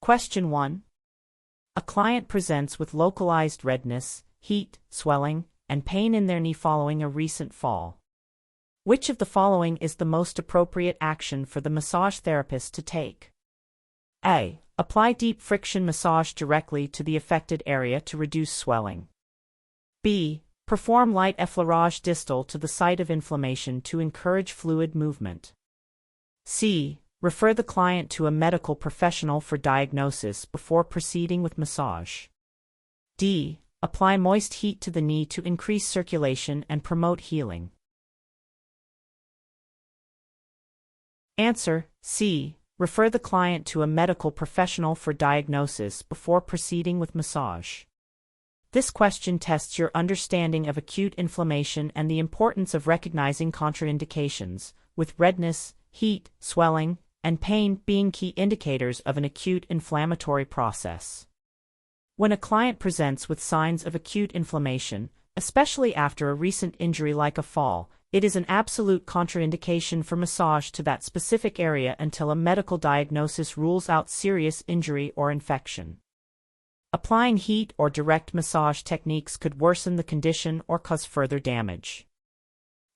Question 1. A client presents with localized redness, heat, swelling, and pain in their knee following a recent fall. Which of the following is the most appropriate action for the massage therapist to take? A. Apply deep friction massage directly to the affected area to reduce swelling. B. Perform light effleurage distal to the site of inflammation to encourage fluid movement. C. Refer the client to a medical professional for diagnosis before proceeding with massage. D. Apply moist heat to the knee to increase circulation and promote healing. Answer: C. Refer the client to a medical professional for diagnosis before proceeding with massage. This question tests your understanding of acute inflammation and the importance of recognizing contraindications, with redness, heat, swelling, and pain being key indicators of an acute inflammatory process. When a client presents with signs of acute inflammation, especially after a recent injury like a fall, it is an absolute contraindication for massage to that specific area until a medical diagnosis rules out serious injury or infection. Applying heat or direct massage techniques could worsen the condition or cause further damage.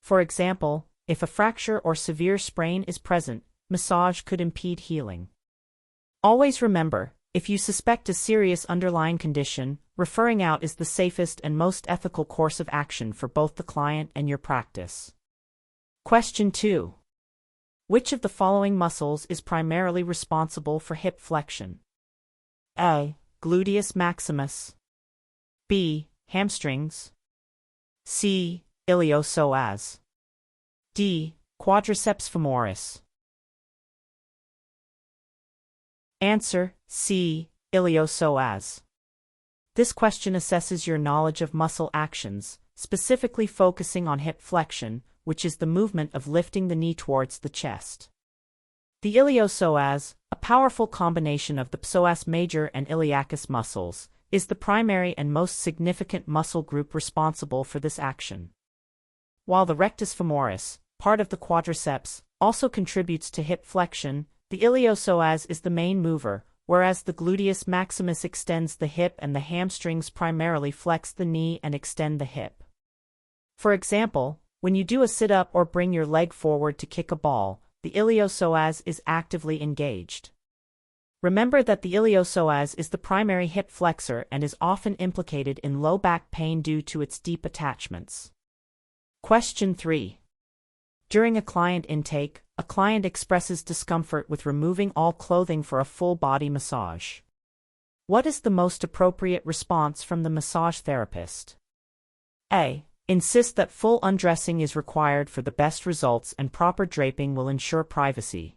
For example, if a fracture or severe sprain is present, massage could impede healing. Always remember, if you suspect a serious underlying condition, referring out is the safest and most ethical course of action for both the client and your practice. Question 2. Which of the following muscles is primarily responsible for hip flexion? A. Gluteus maximus. B. Hamstrings. C. Iliopsoas. D. Quadriceps femoris. Answer: C. Iliopsoas. This question assesses your knowledge of muscle actions, specifically focusing on hip flexion, which is the movement of lifting the knee towards the chest. The iliopsoas, a powerful combination of the psoas major and iliacus muscles, is the primary and most significant muscle group responsible for this action. While the rectus femoris, part of the quadriceps, also contributes to hip flexion, the iliopsoas is the main mover, whereas the gluteus maximus extends the hip and the hamstrings primarily flex the knee and extend the hip. For example, when you do a sit-up or bring your leg forward to kick a ball, the iliopsoas is actively engaged. Remember that the iliopsoas is the primary hip flexor and is often implicated in low back pain due to its deep attachments. Question 3. During a client intake, a client expresses discomfort with removing all clothing for a full-body massage. What is the most appropriate response from the massage therapist? A. Insist that full undressing is required for the best results and proper draping will ensure privacy.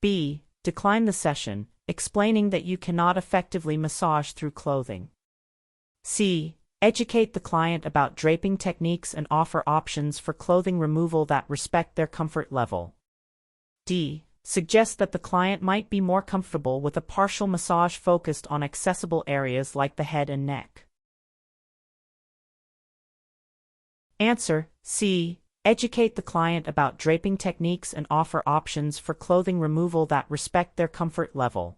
B. Decline the session, explaining that you cannot effectively massage through clothing. C. Educate the client about draping techniques and offer options for clothing removal that respect their comfort level. D. Suggest that the client might be more comfortable with a partial massage focused on accessible areas like the head and neck. Answer: C. Educate the client about draping techniques and offer options for clothing removal that respect their comfort level.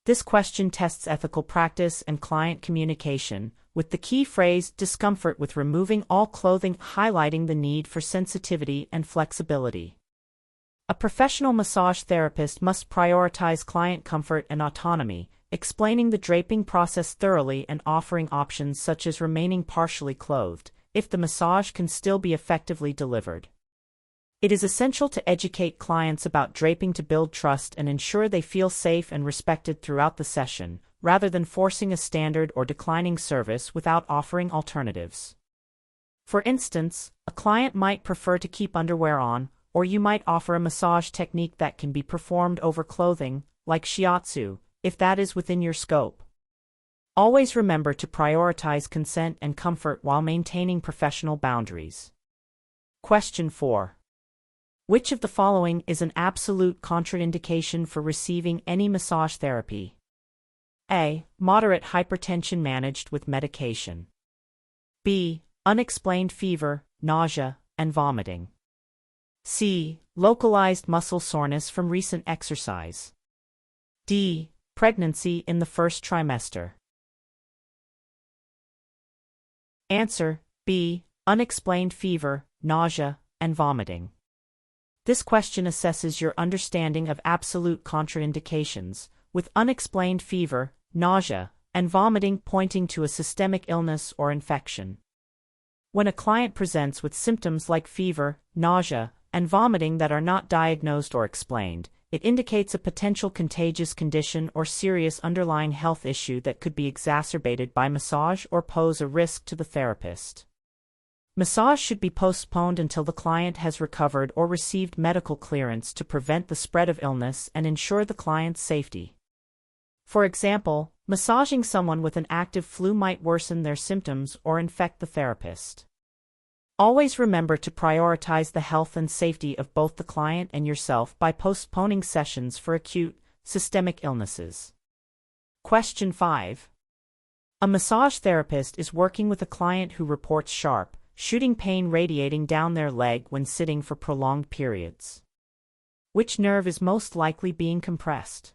This question tests ethical practice and client communication, with the key phrase discomfort with removing all clothing highlighting the need for sensitivity and flexibility. A professional massage therapist must prioritize client comfort and autonomy, explaining the draping process thoroughly and offering options such as remaining partially clothed, if the massage can still be effectively delivered. It is essential to educate clients about draping to build trust and ensure they feel safe and respected throughout the session, rather than forcing a standard or declining service without offering alternatives. For instance, a client might prefer to keep underwear on, or you might offer a massage technique that can be performed over clothing, like shiatsu, if that is within your scope. Always remember to prioritize consent and comfort while maintaining professional boundaries. Question 4. Which of the following is an absolute contraindication for receiving any massage therapy? A. Moderate hypertension managed with medication. B. Unexplained fever, nausea, and vomiting. C. Localized muscle soreness from recent exercise. D. Pregnancy in the first trimester. Answer B. Unexplained fever, nausea, and vomiting. This question assesses your understanding of absolute contraindications, with unexplained fever, nausea, and vomiting pointing to a systemic illness or infection. When a client presents with symptoms like fever, nausea, and vomiting that are not diagnosed or explained, it indicates a potential contagious condition or serious underlying health issue that could be exacerbated by massage or pose a risk to the therapist. Massage should be postponed until the client has recovered or received medical clearance to prevent the spread of illness and ensure the client's safety. For example, massaging someone with an active flu might worsen their symptoms or infect the therapist. Always remember to prioritize the health and safety of both the client and yourself by postponing sessions for acute, systemic illnesses. Question 5. A massage therapist is working with a client who reports sharp, shooting pain radiating down their leg when sitting for prolonged periods. Which nerve is most likely being compressed?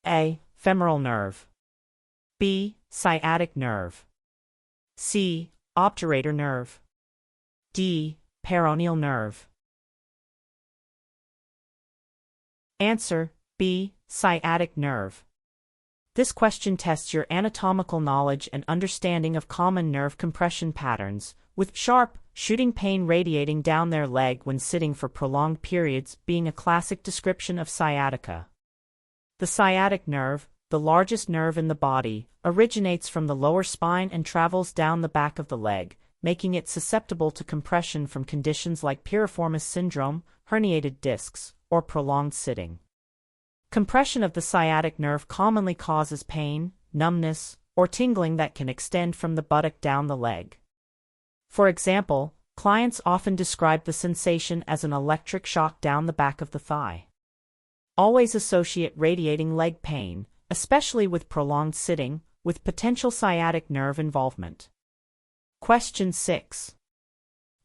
A. Femoral nerve. B. Sciatic nerve. C. Obturator nerve. D. Peroneal nerve. Answer B. Sciatic nerve. This question tests your anatomical knowledge and understanding of common nerve compression patterns, with sharp, shooting pain radiating down their leg when sitting for prolonged periods being a classic description of sciatica. The sciatic nerve, the largest nerve in the body, originates from the lower spine and travels down the back of the leg, making it susceptible to compression from conditions like piriformis syndrome, herniated discs, or prolonged sitting. Compression of the sciatic nerve commonly causes pain, numbness, or tingling that can extend from the buttock down the leg. For example, clients often describe the sensation as an electric shock down the back of the thigh. Always associate radiating leg pain, especially with prolonged sitting, with potential sciatic nerve involvement. Question 6.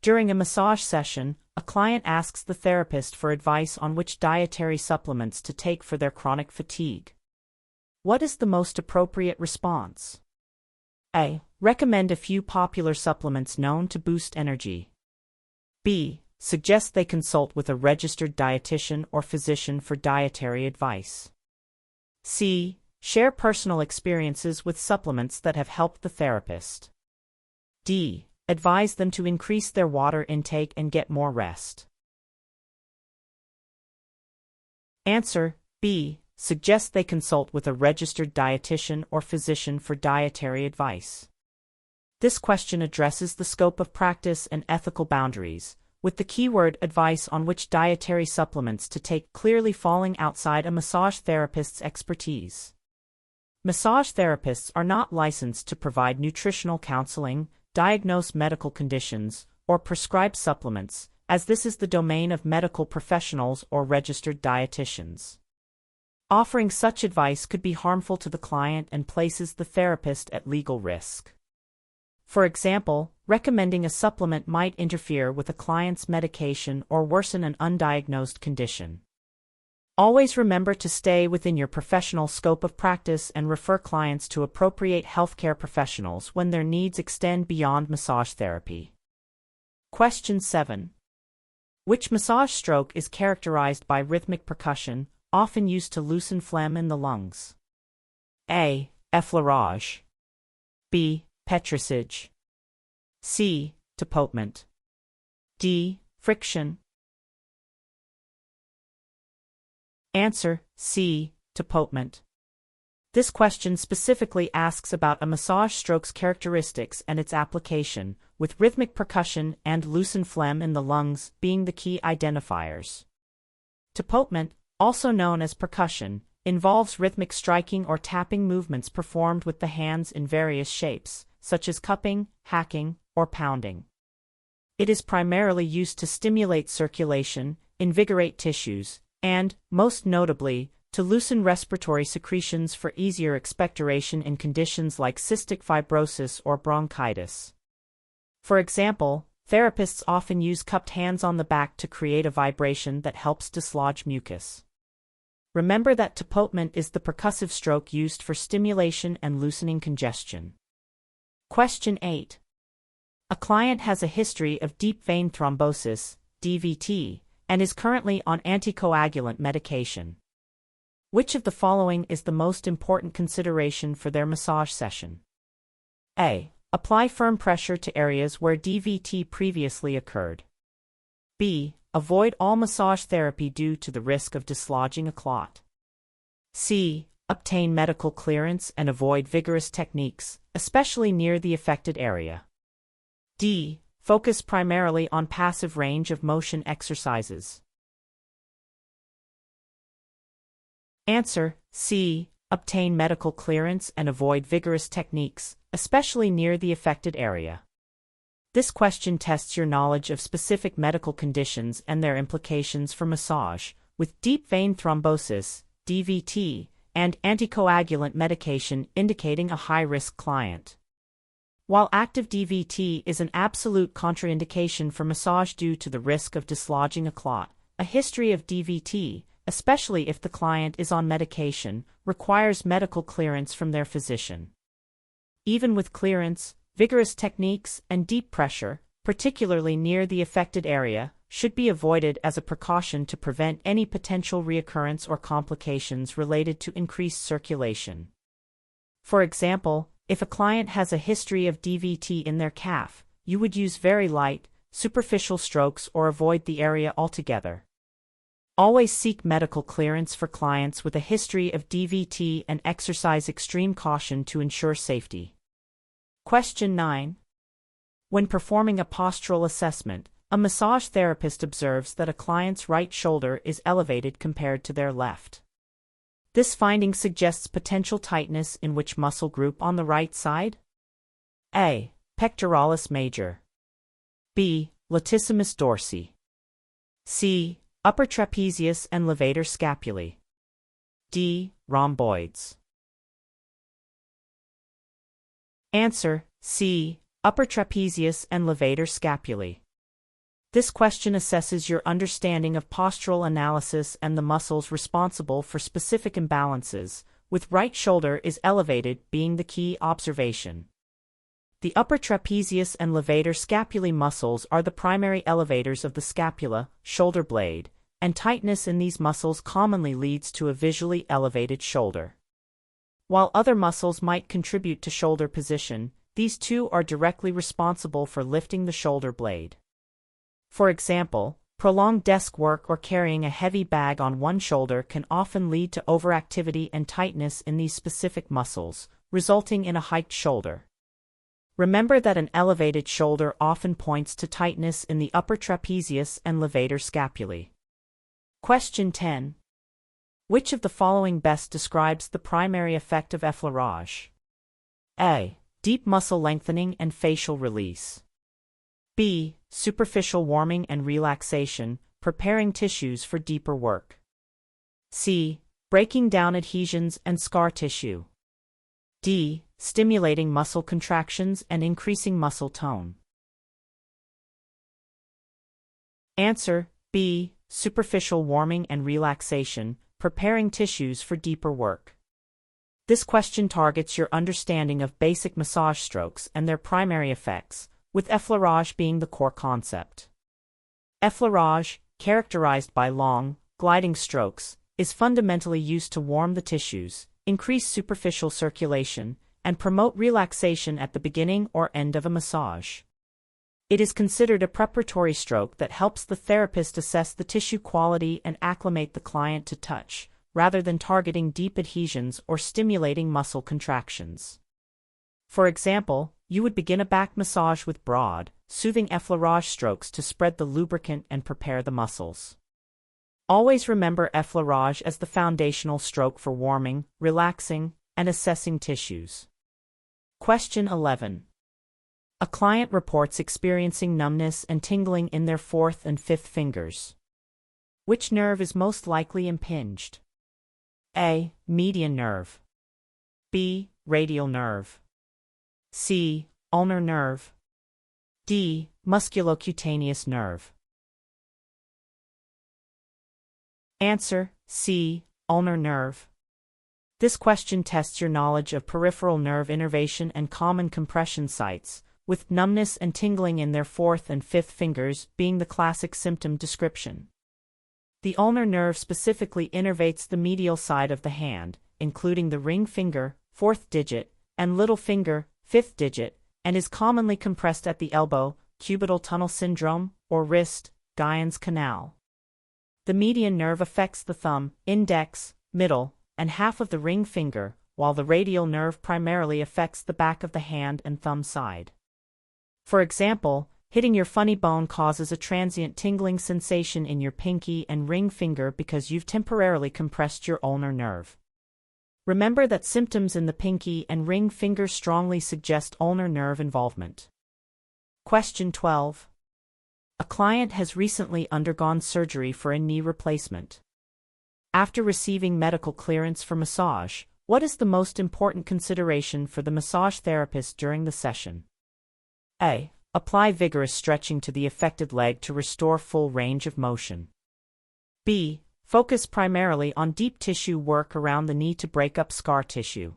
During a massage session, a client asks the therapist for advice on which dietary supplements to take for their chronic fatigue. What is the most appropriate response? A. Recommend a few popular supplements known to boost energy. B. Suggest they consult with a registered dietitian or physician for dietary advice. C. Share personal experiences with supplements that have helped the therapist. D. Advise them to increase their water intake and get more rest. Answer B. Suggest they consult with a registered dietitian or physician for dietary advice. This question addresses the scope of practice and ethical boundaries, with the keyword advice on which dietary supplements to take clearly falling outside a massage therapist's expertise. Massage therapists are not licensed to provide nutritional counseling, diagnose medical conditions, or prescribe supplements, as this is the domain of medical professionals or registered dietitians. Offering such advice could be harmful to the client and places the therapist at legal risk. For example, recommending a supplement might interfere with a client's medication or worsen an undiagnosed condition. Always remember to stay within your professional scope of practice and refer clients to appropriate healthcare professionals when their needs extend beyond massage therapy. Question 7. Which massage stroke is characterized by rhythmic percussion, often used to loosen phlegm in the lungs? A. Effleurage. B. Petrissage. C. Tapotement. D. Friction. Answer C. Tapotement. This question specifically asks about a massage stroke's characteristics and its application, with rhythmic percussion and loosen phlegm in the lungs being the key identifiers. Tapotement, also known as percussion, involves rhythmic striking or tapping movements performed with the hands in various shapes, such as cupping, hacking, or pounding. It is primarily used to stimulate circulation, invigorate tissues, and, most notably, to loosen respiratory secretions for easier expectoration in conditions like cystic fibrosis or bronchitis. For example, therapists often use cupped hands on the back to create a vibration that helps dislodge mucus. Remember that tapotement is the percussive stroke used for stimulation and loosening congestion. Question 8. A client has a history of deep vein thrombosis, DVT, and is currently on anticoagulant medication. Which of the following is the most important consideration for their massage session? A. Apply firm pressure to areas where DVT previously occurred. B. Avoid all massage therapy due to the risk of dislodging a clot. C. Obtain medical clearance and avoid vigorous techniques, especially near the affected area. D. Focus primarily on passive range of motion exercises. Answer: C. Obtain medical clearance and avoid vigorous techniques, especially near the affected area. This question tests your knowledge of specific medical conditions and their implications for massage, with deep vein thrombosis, DVT, and anticoagulant medication indicating a high-risk client. While active DVT is an absolute contraindication for massage due to the risk of dislodging a clot, a history of DVT, especially if the client is on medication, requires medical clearance from their physician. Even with clearance, vigorous techniques and deep pressure, particularly near the affected area, should be avoided as a precaution to prevent any potential reoccurrence or complications related to increased circulation. For example, if a client has a history of DVT in their calf, you would use very light, superficial strokes or avoid the area altogether. Always seek medical clearance for clients with a history of DVT and exercise extreme caution to ensure safety. Question 9. When performing a postural assessment, a massage therapist observes that a client's right shoulder is elevated compared to their left. This finding suggests potential tightness in which muscle group on the right side? A. Pectoralis major. B. Latissimus dorsi. C. Upper trapezius and levator scapulae. D. Rhomboids. Answer: C. Upper trapezius and levator scapulae. This question assesses your understanding of postural analysis and the muscles responsible for specific imbalances, with right shoulder is elevated being the key observation. The upper trapezius and levator scapulae muscles are the primary elevators of the scapula, shoulder blade, and tightness in these muscles commonly leads to a visually elevated shoulder. While other muscles might contribute to shoulder position, these two are directly responsible for lifting the shoulder blade. For example, prolonged desk work or carrying a heavy bag on one shoulder can often lead to overactivity and tightness in these specific muscles, resulting in a hiked shoulder. Remember that an elevated shoulder often points to tightness in the upper trapezius and levator scapulae. Question 10. Which of the following best describes the primary effect of effleurage? A. Deep muscle lengthening and facial release. B. Superficial warming and relaxation, preparing tissues for deeper work. C. Breaking down adhesions and scar tissue. D. Stimulating muscle contractions and increasing muscle tone. Answer: B. Superficial warming and relaxation, preparing tissues for deeper work. This question targets your understanding of basic massage strokes and their primary effects, with effleurage being the core concept. Effleurage, characterized by long, gliding strokes, is fundamentally used to warm the tissues, increase superficial circulation, and promote relaxation at the beginning or end of a massage. It is considered a preparatory stroke that helps the therapist assess the tissue quality and acclimate the client to touch, rather than targeting deep adhesions or stimulating muscle contractions. For example, you would begin a back massage with broad, soothing effleurage strokes to spread the lubricant and prepare the muscles. Always remember effleurage as the foundational stroke for warming, relaxing, and assessing tissues. Question 11. A client reports experiencing numbness and tingling in their fourth and fifth fingers. Which nerve is most likely impinged? A. Median nerve. B. Radial nerve. C. Ulnar nerve. D. Musculocutaneous nerve. Answer: C. Ulnar nerve. This question tests your knowledge of peripheral nerve innervation and common compression sites, with numbness and tingling in their fourth and fifth fingers being the classic symptom description. The ulnar nerve specifically innervates the medial side of the hand, including the ring finger, fourth digit, and little finger, fifth digit, and is commonly compressed at the elbow, cubital tunnel syndrome, or wrist, Guyon's canal. The median nerve affects the thumb, index, middle, and half of the ring finger, while the radial nerve primarily affects the back of the hand and thumb side. For example, hitting your funny bone causes a transient tingling sensation in your pinky and ring finger because you've temporarily compressed your ulnar nerve. Remember that symptoms in the pinky and ring finger strongly suggest ulnar nerve involvement. Question 12. A client has recently undergone surgery for a knee replacement. After receiving medical clearance for massage, what is the most important consideration for the massage therapist during the session? A. Apply vigorous stretching to the affected leg to restore full range of motion. B. Focus primarily on deep tissue work around the knee to break up scar tissue.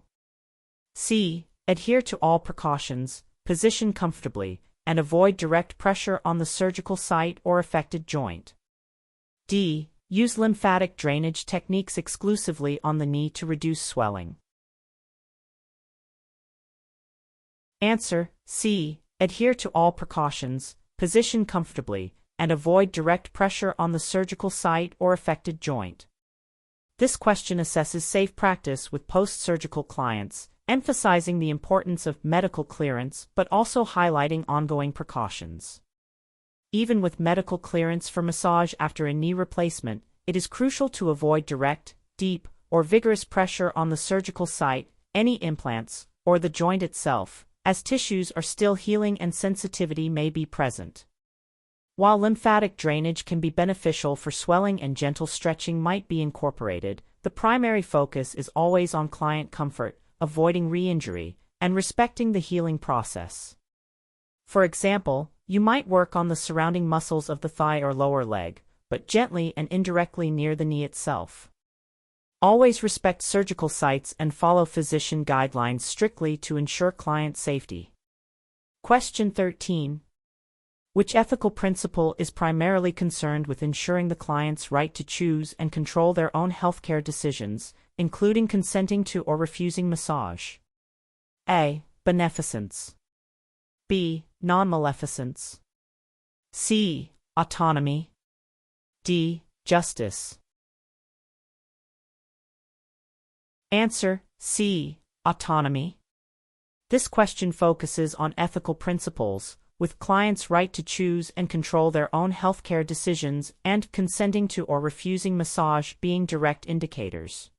C. Adhere to all precautions, position comfortably, and avoid direct pressure on the surgical site or affected joint. D. Use lymphatic drainage techniques exclusively on the knee to reduce swelling. Answer: C. Adhere to all precautions, position comfortably, and avoid direct pressure on the surgical site or affected joint. This question assesses safe practice with post-surgical clients, emphasizing the importance of medical clearance but also highlighting ongoing precautions. Even with medical clearance for massage after a knee replacement, it is crucial to avoid direct, deep, or vigorous pressure on the surgical site, any implants, or the joint itself, as tissues are still healing and sensitivity may be present. While lymphatic drainage can be beneficial for swelling and gentle stretching might be incorporated, the primary focus is always on client comfort, avoiding re-injury, and respecting the healing process. For example, you might work on the surrounding muscles of the thigh or lower leg, but gently and indirectly near the knee itself. Always respect surgical sites and follow physician guidelines strictly to ensure client safety. Question 13. Which ethical principle is primarily concerned with ensuring the client's right to choose and control their own healthcare decisions, including consenting to or refusing massage? A. Beneficence. B. Non-maleficence. C. Autonomy. D. Justice. Answer: C. Autonomy. This question focuses on ethical principles, with clients' right to choose and control their own healthcare decisions and consenting to or refusing massage being direct indicators.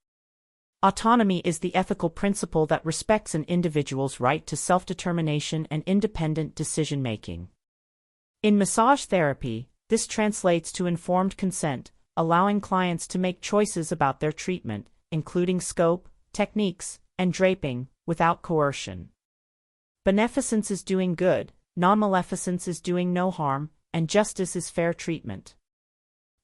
Autonomy is the ethical principle that respects an individual's right to self-determination and independent decision-making. In massage therapy, this translates to informed consent, allowing clients to make choices about their treatment, including scope, techniques, and draping, without coercion. Beneficence is doing good, non-maleficence is doing no harm, and justice is fair treatment.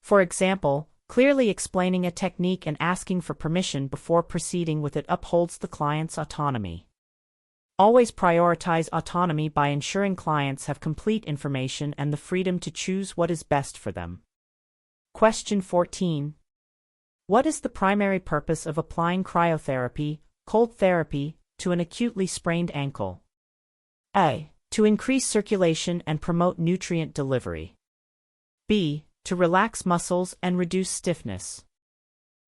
For example, clearly explaining a technique and asking for permission before proceeding with it upholds the client's autonomy. Always prioritize autonomy by ensuring clients have complete information and the freedom to choose what is best for them. Question 14. What is the primary purpose of applying cryotherapy, cold therapy, to an acutely sprained ankle? A. To increase circulation and promote nutrient delivery. B. To relax muscles and reduce stiffness.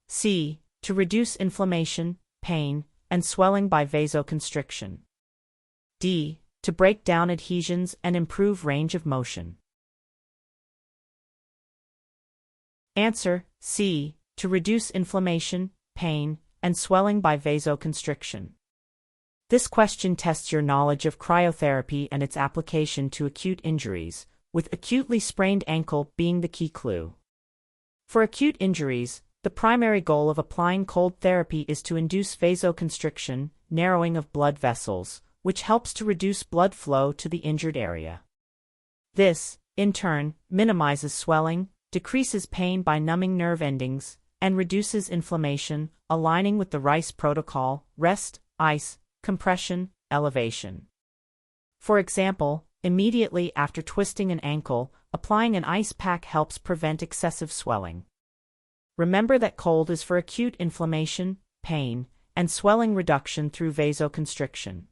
C. To reduce inflammation, pain, and swelling by vasoconstriction. D. To break down adhesions and improve range of motion. Answer: C. To reduce inflammation, pain, and swelling by vasoconstriction. This question tests your knowledge of cryotherapy and its application to acute injuries, with acutely sprained ankle being the key clue. For acute injuries, the primary goal of applying cold therapy is to induce vasoconstriction, narrowing of blood vessels, which helps to reduce blood flow to the injured area. This, in turn, minimizes swelling, decreases pain by numbing nerve endings, and reduces inflammation, aligning with the RICE protocol: rest, ice, compression, elevation. For example, immediately after twisting an ankle, applying an ice pack helps prevent excessive swelling. Remember that cold is for acute inflammation, pain, and swelling reduction through vasoconstriction.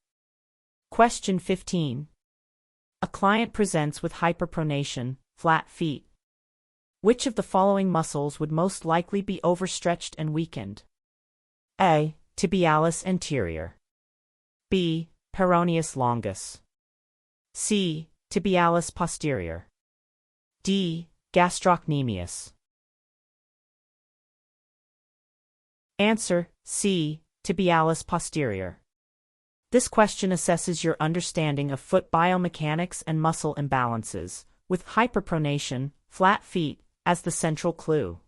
Question 15. A client presents with hyperpronation, flat feet. Which of the following muscles would most likely be overstretched and weakened? A. Tibialis anterior. B. Peroneus longus. C. Tibialis posterior. D. Gastrocnemius. Answer: C. Tibialis posterior. This question assesses your understanding of foot biomechanics and muscle imbalances, with hyperpronation, flat feet, as the central clue.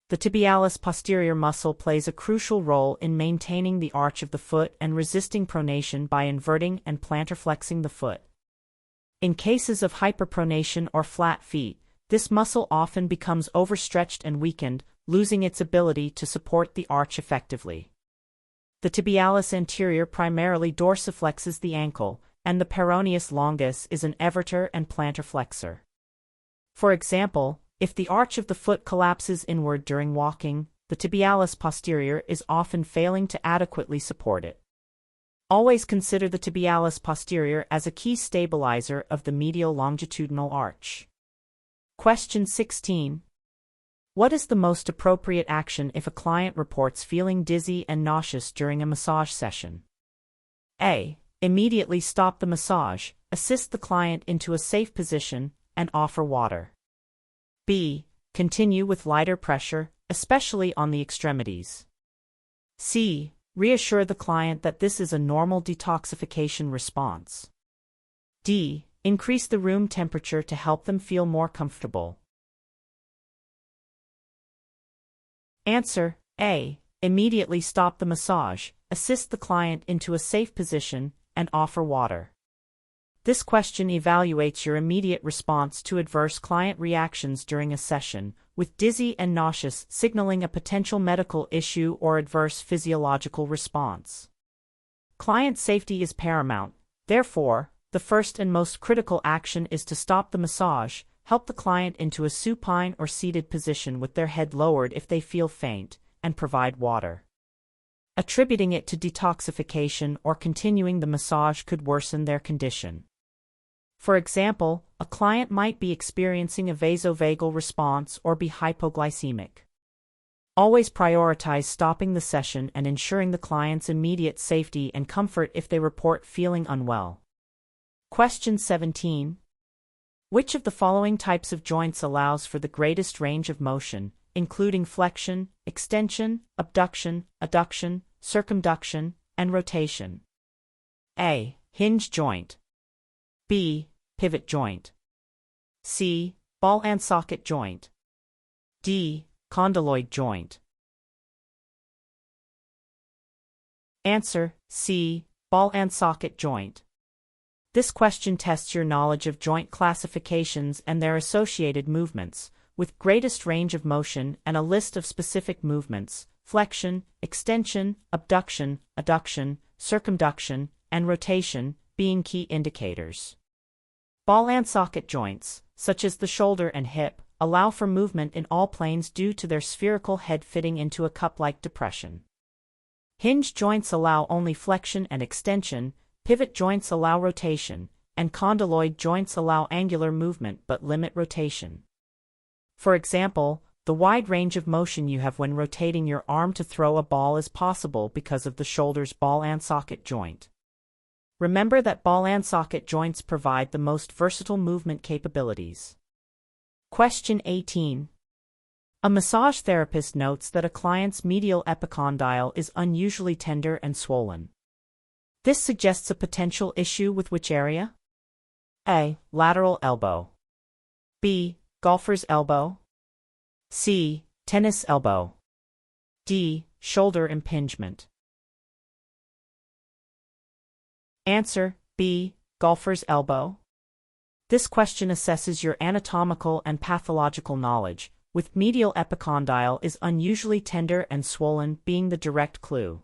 The tibialis posterior muscle plays a crucial role in maintaining the arch of the foot and resisting pronation by inverting and plantar flexing the foot. In cases of hyperpronation or flat feet, this muscle often becomes overstretched and weakened, losing its ability to support the arch effectively. The tibialis anterior primarily dorsiflexes the ankle, and the peroneus longus is an everter and plantar flexor. For example, if the arch of the foot collapses inward during walking, the tibialis posterior is often failing to adequately support it. Always consider the tibialis posterior as a key stabilizer of the medial longitudinal arch. Question 16. What is the most appropriate action if a client reports feeling dizzy and nauseous during a massage session? A. Immediately stop the massage, assist the client into a safe position, and offer water. B. Continue with lighter pressure, especially on the extremities. C. Reassure the client that this is a normal detoxification response. D. Increase the room temperature to help them feel more comfortable. Answer: A. Immediately stop the massage, assist the client into a safe position, and offer water. This question evaluates your immediate response to adverse client reactions during a session, with dizzy and nauseous signaling a potential medical issue or adverse physiological response. Client safety is paramount, therefore, the first and most critical action is to stop the massage, help the client into a supine or seated position with their head lowered if they feel faint, and provide water. Attributing it to detoxification or continuing the massage could worsen their condition. For example, a client might be experiencing a vasovagal response or be hypoglycemic. Always prioritize stopping the session and ensuring the client's immediate safety and comfort if they report feeling unwell. Question 17. Which of the following types of joints allows for the greatest range of motion, including flexion, extension, abduction, adduction, circumduction, and rotation? A. Hinge joint. B. Pivot joint. C. Ball and socket joint. D. Condyloid joint. Answer: C. Ball and socket joint. This question tests your knowledge of joint classifications and their associated movements, with greatest range of motion and a list of specific movements: flexion, extension, abduction, adduction, circumduction, and rotation, being key indicators. Ball and socket joints, such as the shoulder and hip, allow for movement in all planes due to their spherical head fitting into a cup-like depression. Hinge joints allow only flexion and extension, pivot joints allow rotation, and condyloid joints allow angular movement but limit rotation. For example, the wide range of motion you have when rotating your arm to throw a ball is possible because of the shoulder's ball and socket joint. Remember that ball and socket joints provide the most versatile movement capabilities. Question 18. A massage therapist notes that a client's medial epicondyle is unusually tender and swollen. This suggests a potential issue with which area? A. Lateral elbow. B. Golfer's elbow. C. Tennis elbow. D. Shoulder impingement. Answer: B. Golfer's elbow. This question assesses your anatomical and pathological knowledge, with medial epicondyle is unusually tender and swollen being the direct clue.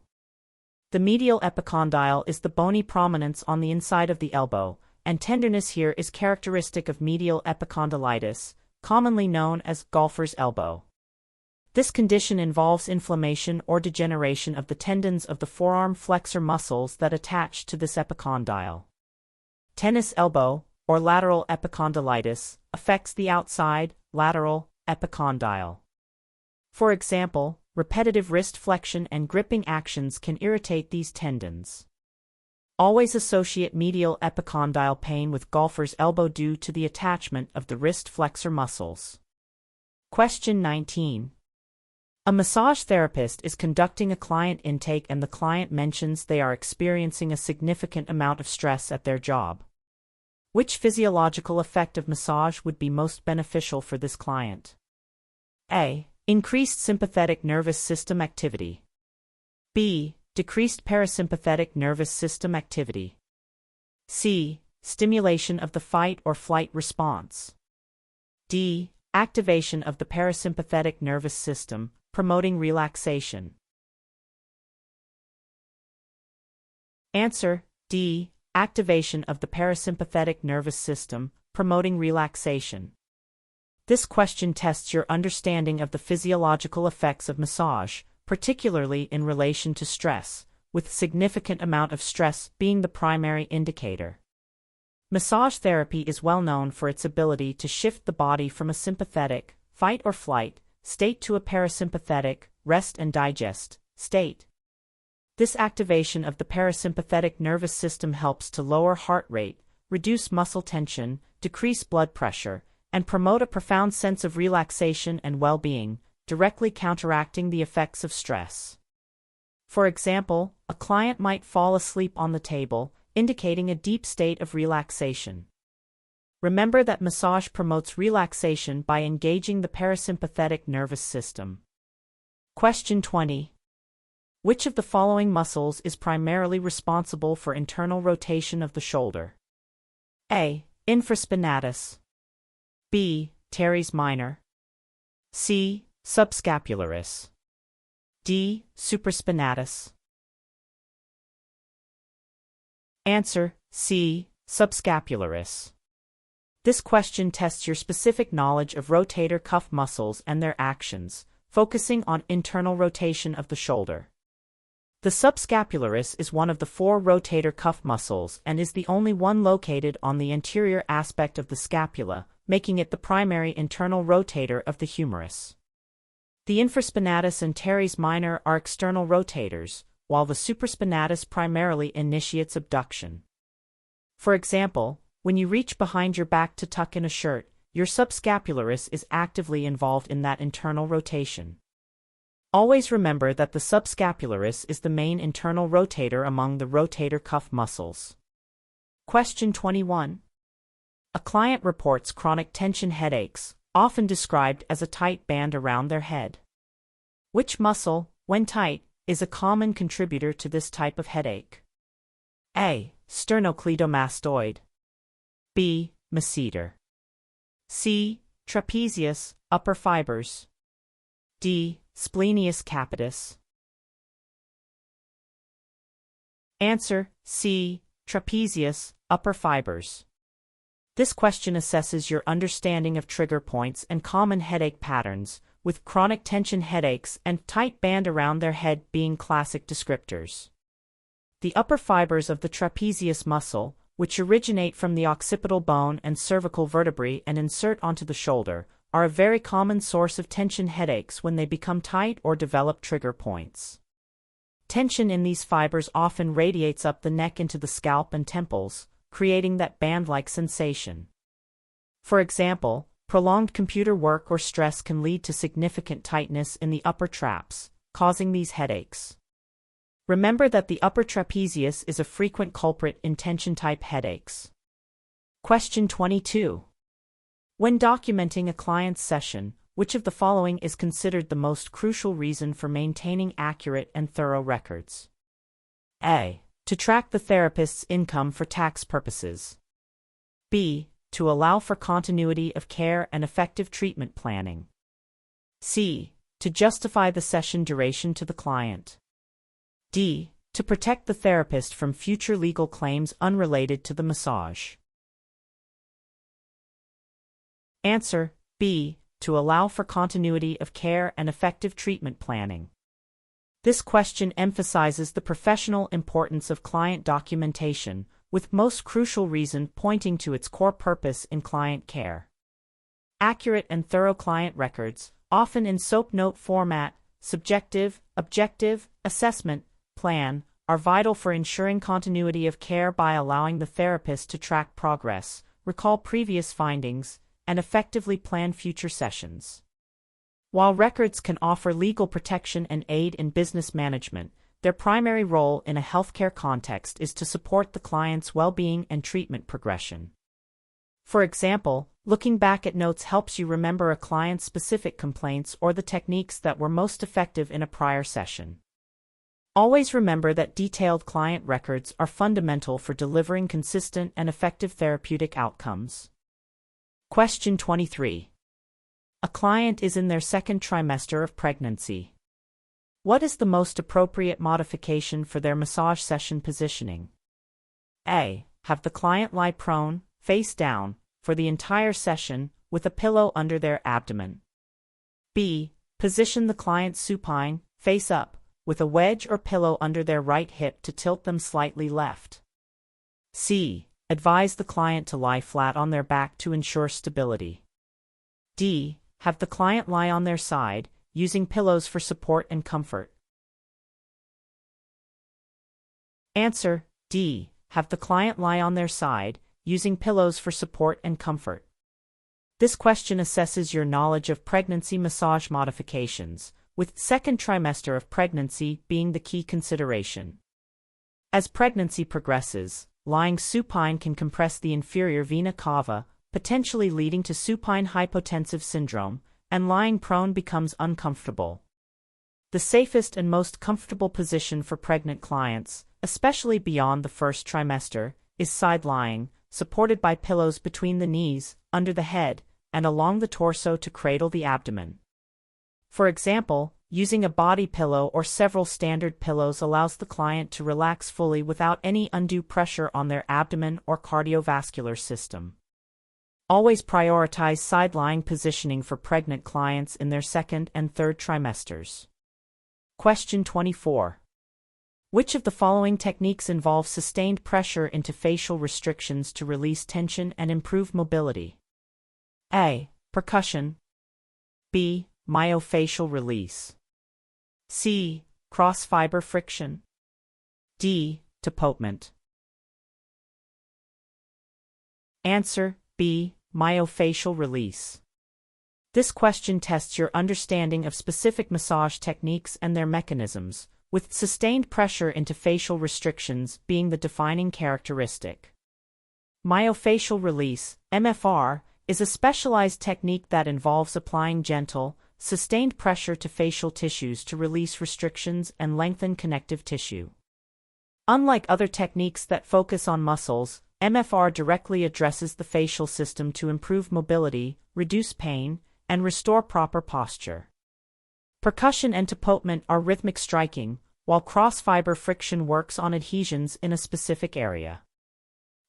The medial epicondyle is the bony prominence on the inside of the elbow, and tenderness here is characteristic of medial epicondylitis, commonly known as golfer's elbow. This condition involves inflammation or degeneration of the tendons of the forearm flexor muscles that attach to this epicondyle. Tennis elbow, or lateral epicondylitis, affects the outside, lateral, epicondyle. For example, repetitive wrist flexion and gripping actions can irritate these tendons. Always associate medial epicondyle pain with golfer's elbow due to the attachment of the wrist flexor muscles. Question 19. A massage therapist is conducting a client intake and the client mentions they are experiencing a significant amount of stress at their job. Which physiological effect of massage would be most beneficial for this client? A. Increased sympathetic nervous system activity. B. Decreased parasympathetic nervous system activity. C. Stimulation of the fight or flight response. D. Activation of the parasympathetic nervous system, promoting relaxation. Answer: D. Activation of the parasympathetic nervous system, promoting relaxation. This question tests your understanding of the physiological effects of massage, particularly in relation to stress, with significant amount of stress being the primary indicator. Massage therapy is well known for its ability to shift the body from a sympathetic, fight or flight, state to a parasympathetic, rest and digest, state. This activation of the parasympathetic nervous system helps to lower heart rate, reduce muscle tension, decrease blood pressure, and promote a profound sense of relaxation and well-being, directly counteracting the effects of stress. For example, a client might fall asleep on the table, indicating a deep state of relaxation. Remember that massage promotes relaxation by engaging the parasympathetic nervous system. Question 20. Which of the following muscles is primarily responsible for internal rotation of the shoulder? A. Infraspinatus. B. Teres minor. C. Subscapularis. D. Supraspinatus. Answer: C. Subscapularis. This question tests your specific knowledge of rotator cuff muscles and their actions, focusing on internal rotation of the shoulder. The subscapularis is one of the 4 rotator cuff muscles and is the only one located on the anterior aspect of the scapula, making it the primary internal rotator of the humerus. The infraspinatus and teres minor are external rotators, while the supraspinatus primarily initiates abduction. For example, when you reach behind your back to tuck in a shirt, your subscapularis is actively involved in that internal rotation. Always remember that the subscapularis is the main internal rotator among the rotator cuff muscles. Question 21. A client reports chronic tension headaches, often described as a tight band around their head. Which muscle, when tight, is a common contributor to this type of headache? A. Sternocleidomastoid. B. Masseter. C. Trapezius, upper fibers. D. Splenius capitis. Answer: C. Trapezius, upper fibers. This question assesses your understanding of trigger points and common headache patterns, with chronic tension headaches and tight band around their head being classic descriptors. The upper fibers of the trapezius muscle, which originate from the occipital bone and cervical vertebrae and insert onto the shoulder, are a very common source of tension headaches when they become tight or develop trigger points. Tension in these fibers often radiates up the neck into the scalp and temples, creating that band-like sensation. For example, prolonged computer work or stress can lead to significant tightness in the upper traps, causing these headaches. Remember that the upper trapezius is a frequent culprit in tension-type headaches. Question 22. When documenting a client's session, which of the following is considered the most crucial reason for maintaining accurate and thorough records? A. To track the therapist's income for tax purposes. B. To allow for continuity of care and effective treatment planning. C. To justify the session duration to the client. D. To protect the therapist from future legal claims unrelated to the massage. Answer: B. To allow for continuity of care and effective treatment planning. This question emphasizes the professional importance of client documentation, with most crucial reason pointing to its core purpose in client care. Accurate and thorough client records, often in SOAP note format, subjective, objective, assessment, plan, are vital for ensuring continuity of care by allowing the therapist to track progress, recall previous findings, and effectively plan future sessions. While records can offer legal protection and aid in business management, their primary role in a healthcare context is to support the client's well-being and treatment progression. For example, looking back at notes helps you remember a client's specific complaints or the techniques that were most effective in a prior session. Always remember that detailed client records are fundamental for delivering consistent and effective therapeutic outcomes. Question 23. A client is in their second trimester of pregnancy. What is the most appropriate modification for their massage session positioning? A. Have the client lie prone, face down, for the entire session, with a pillow under their abdomen. B. Position the client supine, face up, with a wedge or pillow under their right hip to tilt them slightly left. C. Advise the client to lie flat on their back to ensure stability. D. Have the client lie on their side, using pillows for support and comfort. Answer: D. Have the client lie on their side, using pillows for support and comfort. This question assesses your knowledge of pregnancy massage modifications, with second trimester of pregnancy being the key consideration. As pregnancy progresses, lying supine can compress the inferior vena cava, potentially leading to supine hypotensive syndrome, and lying prone becomes uncomfortable. The safest and most comfortable position for pregnant clients, especially beyond the first trimester, is side lying, supported by pillows between the knees, under the head, and along the torso to cradle the abdomen. For example, using a body pillow or several standard pillows allows the client to relax fully without any undue pressure on their abdomen or cardiovascular system. Always prioritize side-lying positioning for pregnant clients in their second and third trimesters. Question 24. Which of the following techniques involve sustained pressure into facial restrictions to release tension and improve mobility? A. Percussion. B. Myofascial release. C. Cross-fiber friction. D. Tapotement. Answer: B. Myofascial release. This question tests your understanding of specific massage techniques and their mechanisms, with sustained pressure into facial restrictions being the defining characteristic. Myofascial release, MFR, is a specialized technique that involves applying gentle, sustained pressure to facial tissues to release restrictions and lengthen connective tissue. Unlike other techniques that focus on muscles, MFR directly addresses the facial system to improve mobility, reduce pain, and restore proper posture. Percussion and tapotement are rhythmic striking, while cross-fiber friction works on adhesions in a specific area.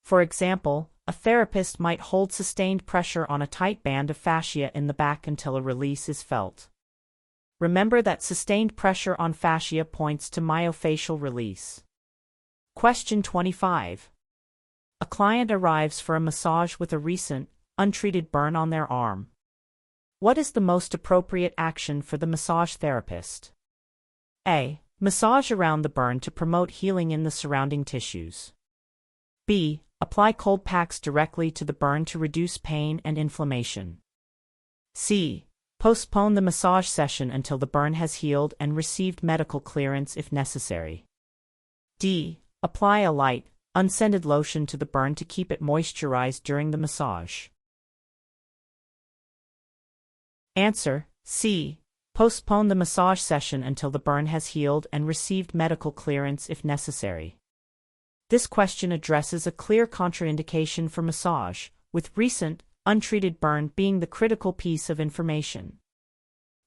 For example, a therapist might hold sustained pressure on a tight band of fascia in the back until a release is felt. Remember that sustained pressure on fascia points to myofascial release. Question 25. A client arrives for a massage with a recent, untreated burn on their arm. What is the most appropriate action for the massage therapist? A. Massage around the burn to promote healing in the surrounding tissues. B. Apply cold packs directly to the burn to reduce pain and inflammation. C. Postpone the massage session until the burn has healed and received medical clearance if necessary. D. Apply a light, unscented lotion to the burn to keep it moisturized during the massage. Answer: C. Postpone the massage session until the burn has healed and received medical clearance if necessary. This question addresses a clear contraindication for massage, with recent, untreated burn being the critical piece of information.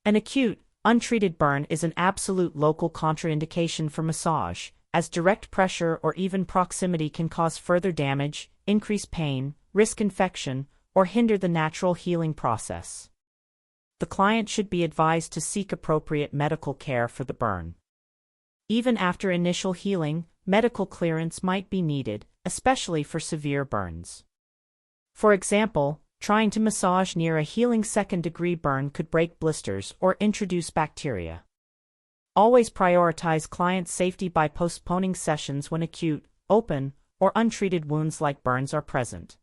An acute, untreated burn is an absolute local contraindication for massage, as direct pressure or even proximity can cause further damage, increase pain, risk infection, or hinder the natural healing process. The client should be advised to seek appropriate medical care for the burn. Even after initial healing, medical clearance might be needed, especially for severe burns. For example, trying to massage near a healing second-degree burn could break blisters or introduce bacteria. Always prioritize client safety by postponing sessions when acute, open, or untreated wounds like burns are present.